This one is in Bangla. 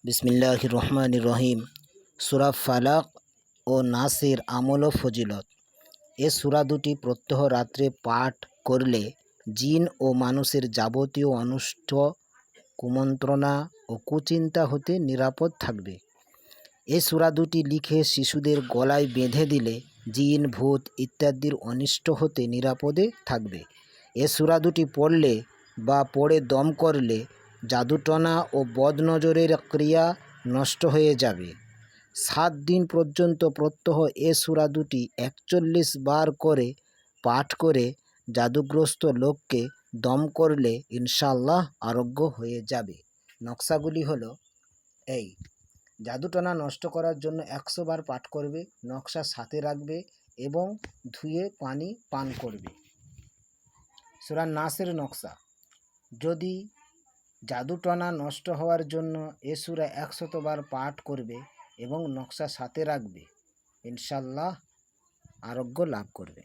বিসমিল্লাহির রহমানির রহিম। সূরা ফালাক ও নাসের আমল ও ফজিলত। এ সূরা দুটি প্রত্যহ রাত্রে পাঠ করলে জিন ও মানুষের যাবতীয় অনিষ্ট, কুমন্ত্রণা ও কুচিন্তা হতে নিরাপদ থাকবে। এ সূরা দুটি লিখে শিশুদের গলায় বেঁধে দিলে জিন, ভূত ইত্যাদির অনিষ্ট হতে নিরাপদে থাকবে। এ সূরা দুটি পড়লে বা পড়ে দম করলে জাদুটনা ও বদনজরের ক্রিয়া নষ্ট হয়ে যাবে। 7 দিন পর্যন্ত প্রত্যহ এ সূরা দুটি 41 বার করে পাঠ করে জাদুগ্রস্ত লোককে দম করলে ইনশাআল্লাহ আরোগ্য হয়ে যাবে। নকশাগুলি হলো এই: জাদুটনা নষ্ট করার জন্য 100 বার পাঠ করবে, নকশা সাথে রাখবে এবং ধুয়ে পানি পান করবে। সূরা নাসের নকশা: যদি জাদুটনা নষ্ট হওয়ার জন্য এ সূরা 100 বার পাঠ করবে এবং নকশা সাথে রাখবে, ইনশাআল্লাহ আরোগ্য লাভ করবে।